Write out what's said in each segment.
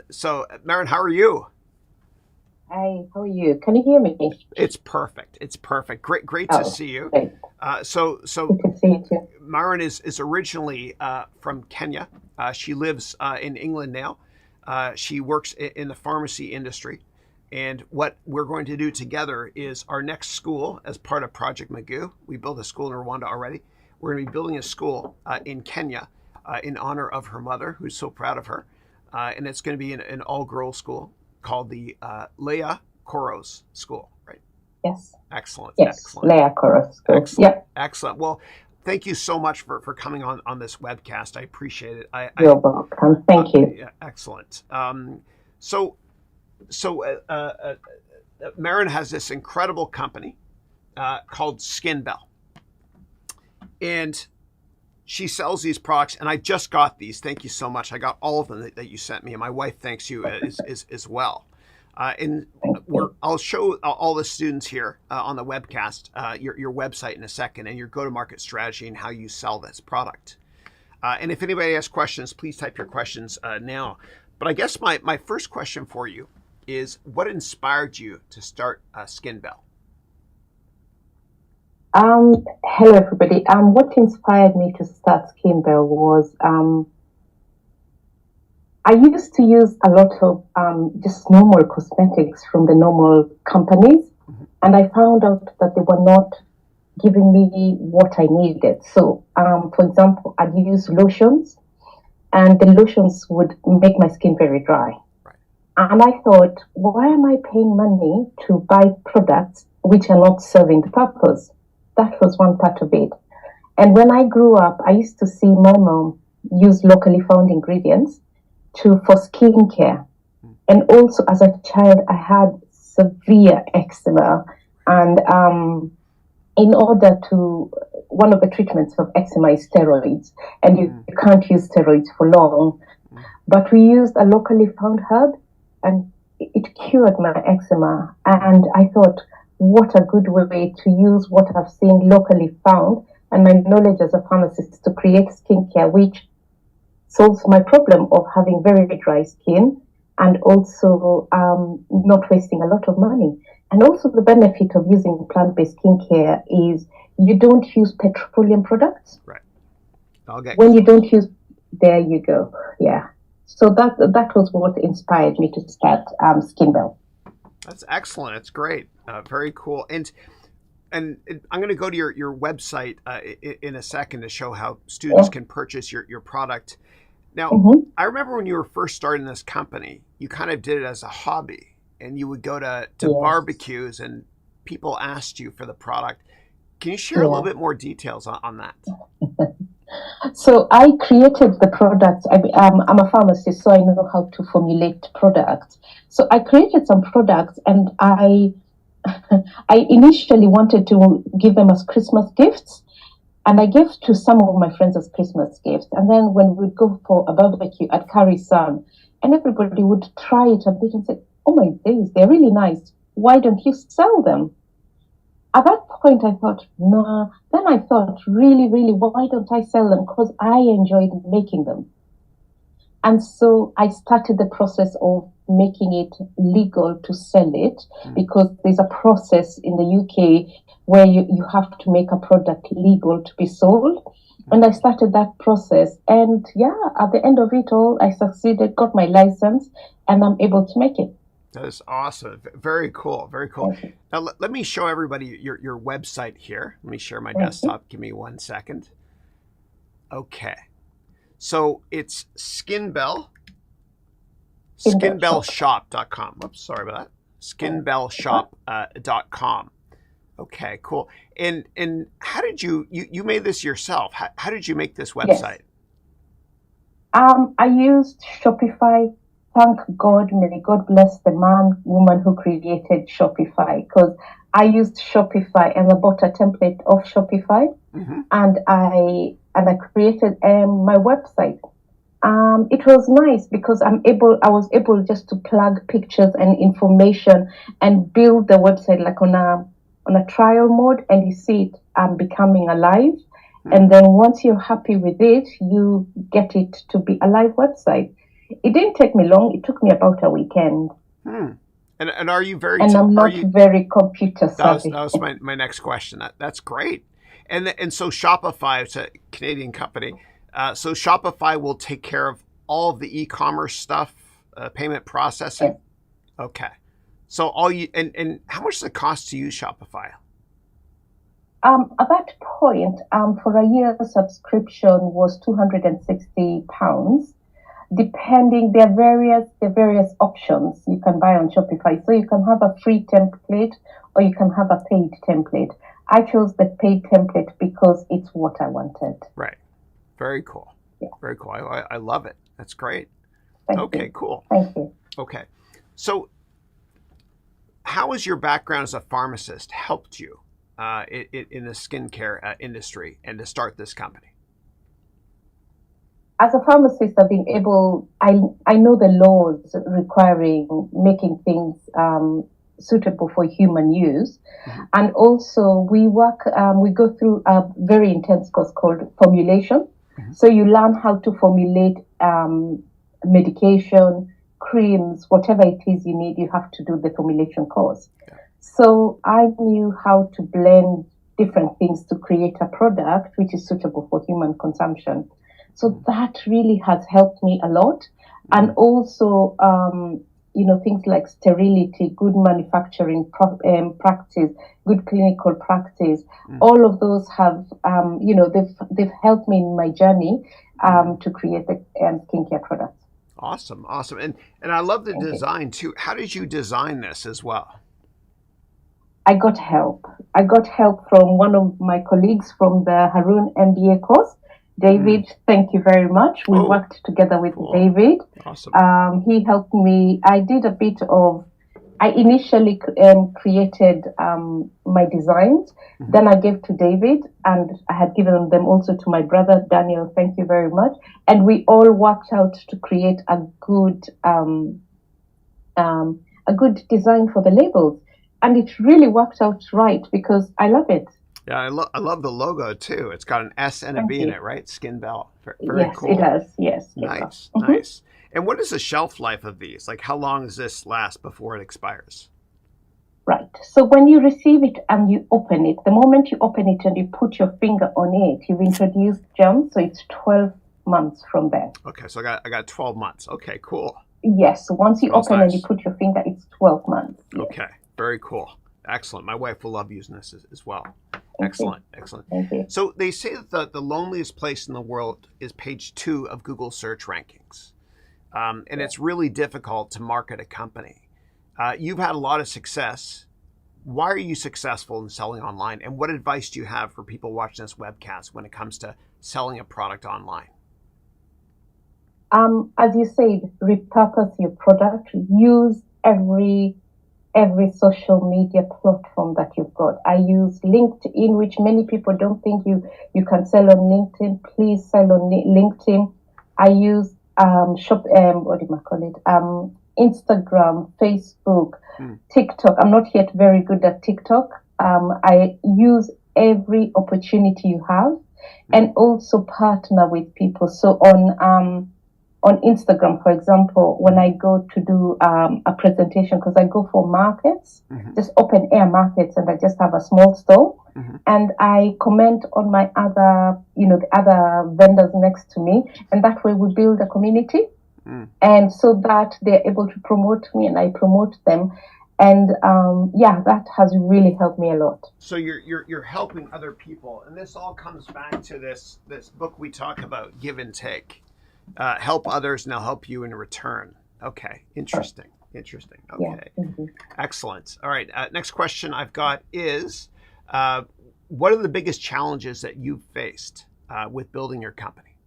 So, Marin, how are you? Hi, how are you? Can you hear me? It's perfect. It's perfect. Great to Oh, see you. great. So Good to see you too. Marin is originally from Kenya. She lives in England now. She works in the pharmacy industry. And what we're going to do together is our next school, as part of Project Magoo. We built a school in Rwanda already. We're going to be building a school in Kenya in honor of her mother, who's so proud of her. And it's going to be an all girls school called the Leah Koros School, right? Yes, Excellent, yes, excellent, Leah Chorus School. excellent, Yep, excellent. Well, thank you so much for coming on this webcast. I appreciate it. you're welcome. Thank you. Yeah, excellent. So so Marin has this incredible company called Skin Belle, and she sells these products. And I just got these. Thank you so much. I got all of them that you sent me, and my wife thanks you as well. And Thank you. I'll show all the students here on the webcast your website in a second and your go-to-market strategy and how you sell this product. And if anybody has questions, please type your questions now. But I guess my first question for you is, what inspired you to start Skin Belle? Hello everybody. What inspired me to start Skin Belle was I used to use a lot of just normal cosmetics from the normal companies, Mm-hmm. and I found out that they were not giving me what I needed. So, for example, I'd use lotions, and the lotions would make my skin very dry. Right. And I thought, why am I paying money to buy products which are not serving the purpose? That was one part of it. And when I grew up, I used to see my mom use locally found ingredients to for skincare. And also, as a child, I had severe eczema, and in order to one of the treatments of eczema is steroids, and you Mm-hmm. can't use steroids for long. But we used a locally found herb, and it cured my eczema. And I thought, what a good way to use what I've seen locally found and my knowledge as a pharmacist to create skincare, which solves my problem of having very dry skin and also not wasting a lot of money. And also, the benefit of using plant based skincare is you don't use petroleum products. Right. I'll get When you don't use, there you go. Yeah. So that was what inspired me to start Skin Belle. That's excellent. It's great. Very cool. And I'm going to go to your website in a second to show how students Yeah. can purchase your product. Now, Mm-hmm. I remember when you were first starting this company, you kind of did it as a hobby, and you would go to Yes. barbecues and people asked you for the product. Can you share a little Yeah. bit more details on that? So I created the products. I'm a pharmacist, so I know how to formulate products. So I created some products, and I initially wanted to give them as Christmas gifts, and I gave to some of my friends as Christmas gifts. And then when we'd go for a barbecue, I'd carry some, and everybody would try it and they can say, "Oh my days, they're really nice. Why don't you sell them?" At that point, I thought, nah. Then I thought, really, really, why don't I sell them? Because I enjoyed making them. And so I started the process of making it legal to sell it Mm. because there's a process in the UK where you have to make a product legal to be sold. And I started that process. And yeah, at the end of it all, I succeeded, got my license, and I'm able to make it. That is awesome. Very cool. Very cool. Thank you. Now, let me show everybody your website here. Let me share my Thank you. desktop. Give me 1 second. Okay. So it's Skin Belle, In the shop. skinbelleshop.com. Oops, sorry about that. Skinbelleshop.com. Okay, cool. And how did you made this yourself? How did you make this Yes. website? I used Shopify. Thank God, may God bless the man, woman who created Shopify, because I used Shopify and I bought a template of Shopify, Hmm. and I created my website. It was nice because I was able just to plug pictures and information and build the website like on a trial mode, and you see it becoming alive. And then once you're happy with it, you get it to be a live website. It didn't take me long. It took me about a weekend. Hmm. And are you very And I'm are not you very computer savvy. that was my next question. That's great. And so Shopify, it's a Canadian company. So Shopify will take care of all of the e-commerce stuff, payment processing. Yes. Okay. So all you and how much does it cost to use Shopify? At that point, for a year subscription was £260. Depending, there are various options you can buy on Shopify. So you can have a free template or you can have a paid template. I chose the paid template because it's what I wanted. Right. Very cool. Yeah. Very cool. I love it. That's great. Thank Okay, you. cool. Thank you. Okay. So how has your background as a pharmacist helped you in the skincare industry and to start this company? As a pharmacist, I know the laws requiring making things suitable for human use. Mm-hmm. And also we go through a very intense course called formulation. Mm-hmm. So you learn how to formulate medication, creams, whatever it is you need, you have to do the formulation course. Yeah. So I knew how to blend different things to create a product which is suitable for human consumption. So that really has helped me a lot. And also, things like sterility, good manufacturing practice, good clinical practice, all of those have, they've helped me in my journey to create the skincare products. Awesome. And I love the design too. How did you design this as well? I got help. I got help from one of my colleagues from the Haroun MBA course. David, thank you very much. We worked together with David. Awesome. He helped me. I initially created my designs. Mm-hmm. Then I gave to David, and I had given them also to my brother, Daniel. Thank you very much. And we all worked out to create a good design for the labels. And it really worked out right because I love it. Yeah, I love the logo too. It's got an S and a B in it, right? Skin Belle. Very cool. Yes, it does. Yes. Nice, nice. And what is the shelf life of these? Like, how long does this last before it expires? Right. So when you receive it and you open it, the moment you open it and you put your finger on it, you've introduced germs. So it's 12 months from there. Okay, so I got 12 months. Okay, cool. Yes. So once you open and you put your finger, it's 12 months. Yes. Okay. Very cool. Excellent. My wife will love using this as well. Excellent. Thank you. So they say that the loneliest place in the world is page 2 of Google search rankings. And it's really difficult to market a company. You've had a lot of success. Why are you successful in selling online? And what advice do you have for people watching this webcast when it comes to selling a product online? As you said, repurpose your product. Use every social media platform that you've got. I use LinkedIn, which many people don't think you can sell on LinkedIn. Please sell on LinkedIn. I use Instagram, Facebook, TikTok. I'm not yet very good at TikTok. I use every opportunity you have, and also partner with people. So on Instagram, for example, when I go to do a presentation, because I go for markets, just open air markets, and I just have a small stall, and I comment on my the other vendors next to me, and that way we build a community, and so that they're able to promote me and I promote them, and that has really helped me a lot. So you're helping other people, and this all comes back to this book we talk about, Give and Take. Help others and they'll help you in return. Okay, interesting. Okay, yeah. Excellent. All right, next question I've got is, what are the biggest challenges that you've faced with building your company?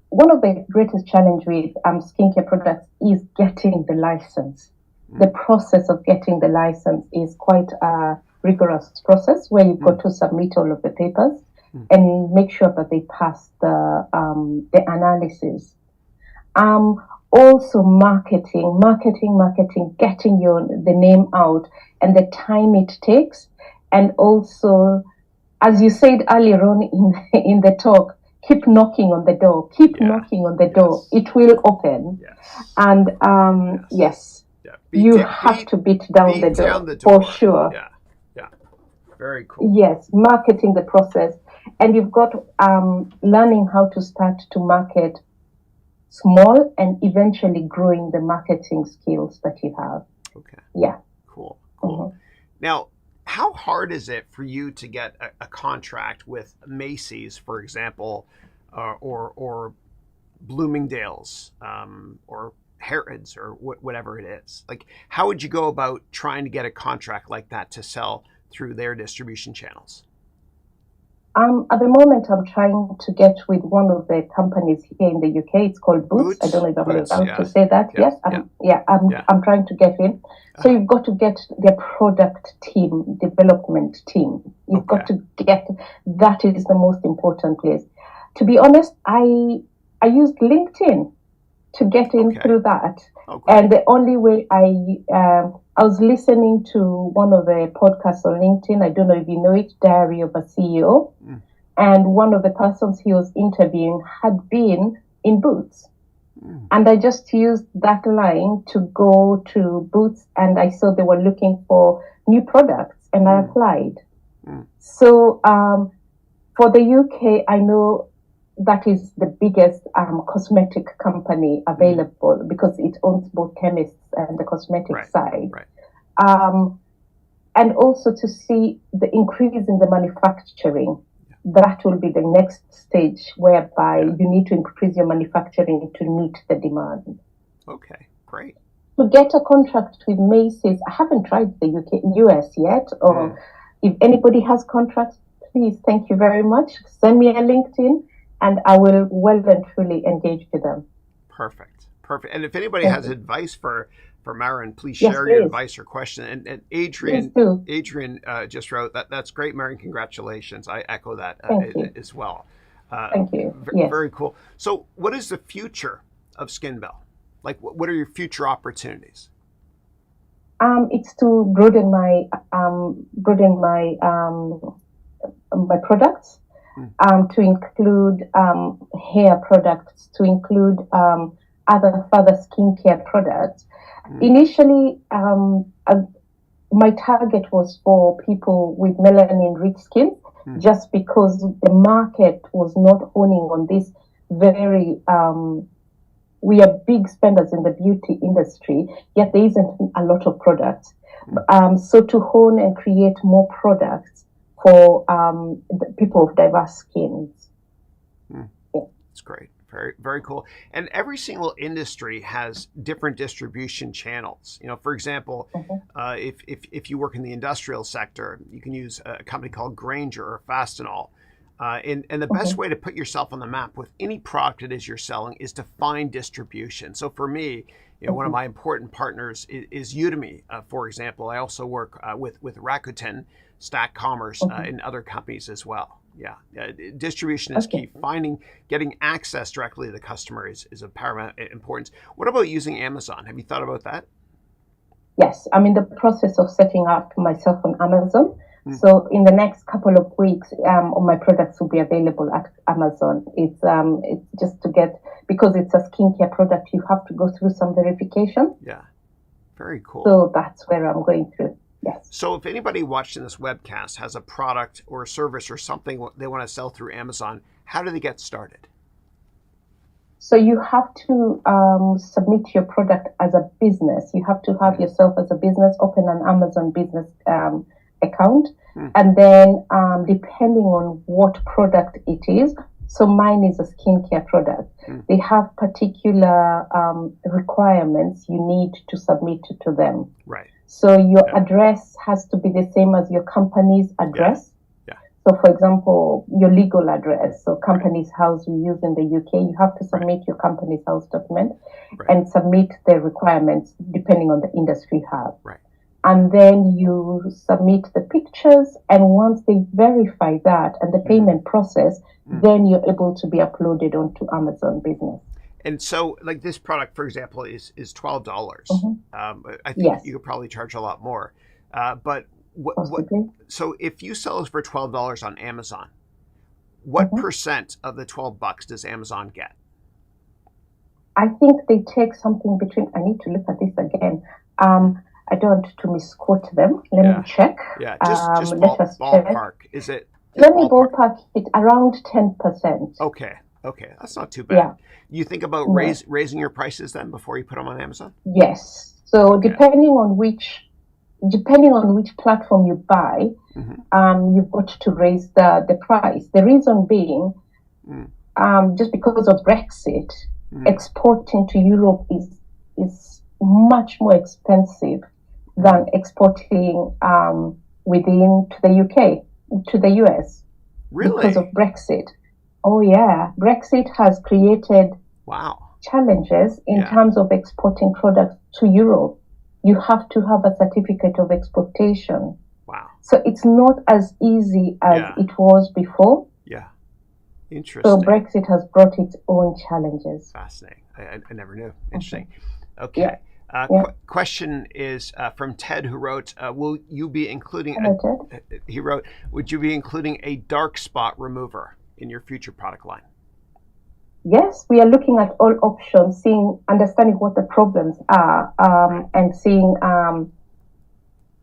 One of the greatest challenge with skincare products is getting the license. The process of getting the license is quite a rigorous process where you've got to submit all of the papers and make sure that they pass the analysis. Also marketing, getting the name out and the time it takes, and also, as you said earlier on in the talk, keep knocking on the door, keep Yeah. knocking on the door. Yes. It will open. Yes. And Yes. yes, Yeah. you have to beat down the Beat down door the door. for sure. Yeah. Yeah. Very cool. Yes, marketing the process. And you've got learning how to start to market small and eventually growing the marketing skills that you have. Okay. Yeah. Cool. Cool. Mm-hmm. Now, how hard is it for you to get a contract with Macy's, for example, or Bloomingdale's, or Harrods, or whatever it is? Like, how would you go about trying to get a contract like that to sell through their distribution channels? At the moment, I'm trying to get with one of the companies here in the UK. It's called Boots. I don't know if I'm Boots, allowed yeah. to say that. Yeah, Yes, I'm trying to get in. So you've got to get their product team, development team. You've got to get, that is the most important place. To be honest, I used LinkedIn to get in through that. And the only way I was listening to one of the podcasts on LinkedIn. I don't know if you know it, Diary of a CEO. And one of the persons he was interviewing had been in Boots. And I just used that line to go to Boots, and I saw they were looking for new products, and I applied. So for the UK, I know that is the biggest cosmetic company available because it owns both chemists and the cosmetic side. And also to see the increase in the manufacturing, that will be the next stage whereby you need to increase your manufacturing to meet the demand. Okay, great. To get a contract with Macy's, I haven't tried the US yet, or if anybody has contracts, please, thank you very much. Send me a LinkedIn, and I will well and truly engage with them. Perfect. And if anybody has advice for Marion, please share your advice or question. And Adrian just wrote that's great, Marion. Congratulations. I echo that as well. Thank you. Very cool. So, what is the future of Skin Belle? Like, what are your future opportunities? It's to broaden my my products. To include hair products, to include other further skincare products. Initially, my target was for people with melanin-rich skin, just because the market was not owning on this very. We are big spenders in the beauty industry, yet there isn't a lot of products. So to hone and create more products for the people of diverse skins. That's great. Very, very cool. And every single industry has different distribution channels. You know, for example, if you work in the industrial sector, you can use a company called Granger or Fastenal. And the best way to put yourself on the map with any product it is you're selling is to find distribution. So for me, you know, one of my important partners is Udemy, for example. I also work with Rakuten, Stack Commerce, and other companies as well. Distribution is key. Getting access directly to the customer is of paramount importance. What about using Amazon? Have you thought about that? Yes, I'm in the process of setting up myself on Amazon. So in the next couple of weeks, all my products will be available at Amazon. It's just to get, because it's a skincare product, you have to go through some verification. Yeah, very cool. So that's where I'm going through. Yes. So if anybody watching this webcast has a product or a service or something they want to sell through Amazon, how do they get started? So you have to submit your product as a business. You have to have yourself as a business, open an Amazon business account. And then depending on what product it is, so mine is a skincare product. They have particular requirements you need to submit to them. Right. So your address has to be the same as your company's address. So for example, your legal address, so company's house we use in the UK, you have to submit your company's house document and submit the requirements depending on the industry you have. And then you submit the pictures, and once they verify that and the payment process, then you're able to be uploaded onto Amazon Business. And so, like this product, for example, is $12. I think you could probably charge a lot more. But so if you sell this for $12 on Amazon, what percent of the $12 does Amazon get? I think they take something between, I need to look at this again. I don't want to misquote them. Let me check. Yeah, just Let us ballpark. check. Is it? Let me ballpark it around 10%. Okay, that's not too bad. Yeah. You think about raising your prices then before you put them on Amazon? Yes. So depending on which platform you buy, you've got to raise the price. The reason being, just because of Brexit, exporting to Europe is much more expensive than exporting within to the UK, to the US. Really? Because of Brexit. Oh yeah, Brexit has created challenges in terms of exporting products to Europe. You have to have a certificate of exportation. Wow. So it's not as easy as it was before. Yeah. Interesting. So Brexit has brought its own challenges. Fascinating. I never knew. Interesting. Okay. Yeah. Question is from Ted, who wrote, will you be including he wrote, would you be including a dark spot remover in your future product line? Yes, we are looking at all options, understanding what the problems are, and seeing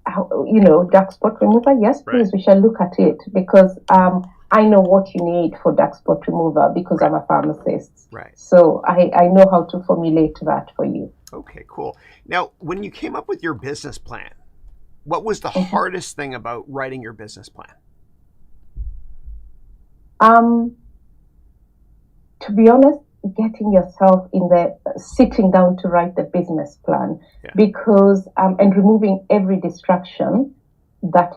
how, dark spot remover. Yes, please, we shall look at it, because I know what you need for dark spot remover, because I'm a pharmacist. Right. So I know how to formulate that for you. Okay, cool. Now, when you came up with your business plan, what was the hardest thing about writing your business plan? To be honest, getting yourself sitting down to write the business plan, because and removing every distraction that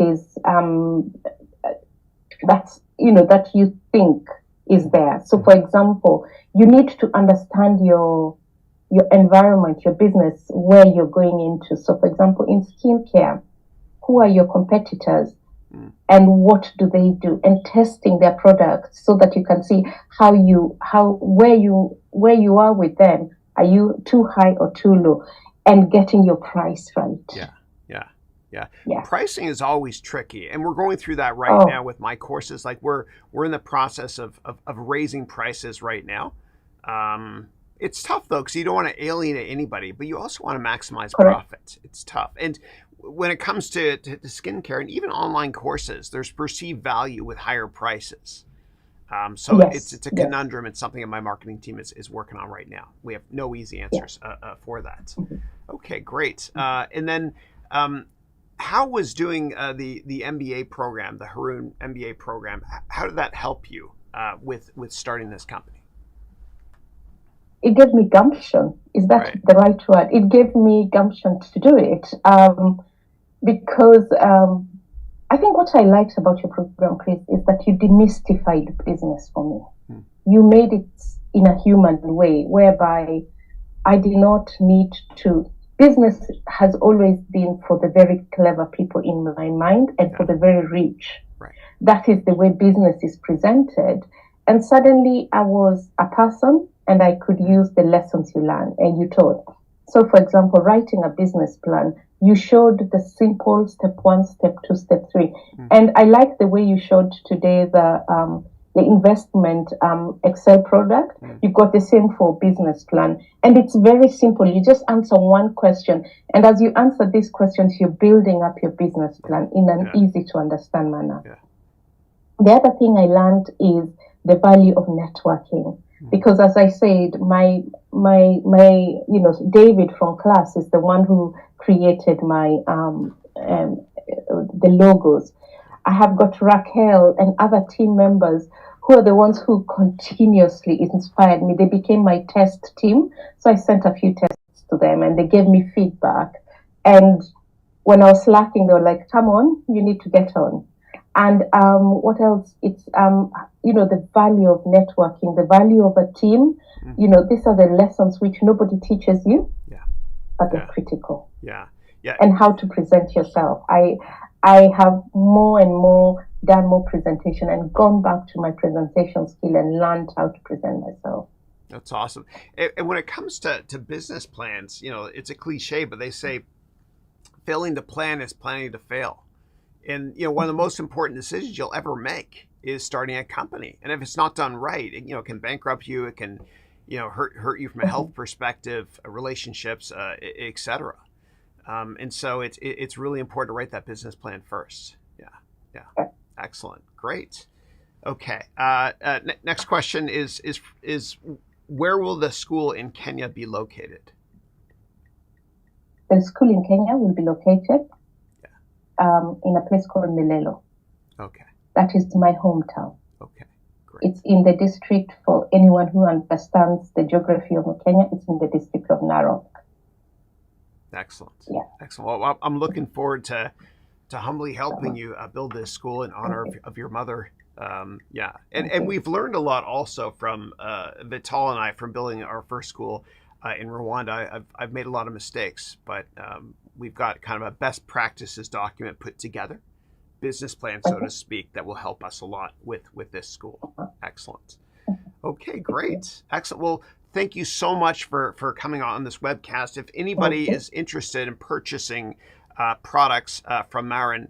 you think is there. So, for example, you need to understand your environment, your business, where you're going into. So, for example, in skincare, who are your competitors? And what do they do, and testing their products so that you can see where you are with them. Are you too high or too low, and getting your price right? Yeah. Pricing is always tricky, and we're going through that right now with my courses. Like we're in the process of raising prices right now. It's tough though, because you don't want to alienate anybody, but you also want to maximize profits. It's tough. And when it comes to skincare and even online courses, there's perceived value with higher prices. So it's a conundrum. It's something that my marketing team is working on right now. We have no easy answers for that. Okay, great. And then how was doing the MBA program, the Haroun MBA program, how did that help you with starting this company? It gave me gumption. Is that the right word? It gave me gumption to do it. Because I think what I liked about your program, Chris, is that you demystified business for me. You made it in a human way, whereby I did not need to. Business has always been for the very clever people in my mind, and for the very rich. Right. That is the way business is presented. And suddenly I was a person, and I could use the lessons you learned and you taught. So, for example, writing a business plan, you showed the simple step 1, step 2, step 3. And I like the way you showed today the investment Excel product. You've got the same for business plan. And it's very simple. You just answer one question. And as you answer these questions, you're building up your business plan in an easy to understand manner. The other thing I learned is the value of networking. Because as I said, my David from class is the one who created my the logos. I have got Raquel and other team members who are the ones who continuously inspired me. They became my test team. So I sent a few tests to them and they gave me feedback. And when I was slacking, they were like, come on, you need to get on. And what else? It's, the value of networking, the value of a team. These are the lessons which nobody teaches you, but they're critical. And how to present yourself. I have more and more done more presentation and gone back to my presentation skill and learned how to present myself. That's awesome. And when it comes to business plans, it's a cliche, but they say failing to plan is planning to fail. And one of the most important decisions you'll ever make is starting a company. And if it's not done right, it can bankrupt you. It can hurt you from a health perspective, relationships, etc. And so it's really important to write that business plan first. Yeah. Excellent. Great. Okay. Next question is where will the school in Kenya be located? The school in Kenya will be located in a place called Milelo. Okay. That is my hometown. Okay. Great. It's in the district, for anyone who understands the geography of Kenya, it's in the district of Narok. Excellent. Yeah. Excellent. Well, I'm looking forward to humbly helping you build this school in honor of your mother. And we've learned a lot also from Vital and I from building our first school in Rwanda. I've made a lot of mistakes, but we've got kind of a best practices document put together, business plan, so to speak, that will help us a lot with this school. Excellent. Okay, great. Excellent. Well, thank you so much for coming on this webcast. If anybody is interested in purchasing products from Marin,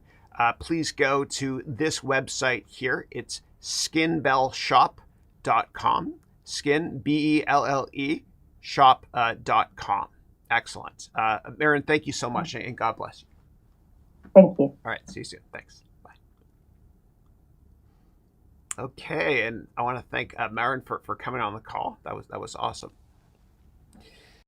please go to this website here. It's skinbelleshop.com. Skin, Belle, shop.com. Excellent. Marin, thank you so much, and God bless you. Thank you. All right, see you soon. Thanks. Bye. Okay, and I want to thank Marin for coming on the call. That was awesome.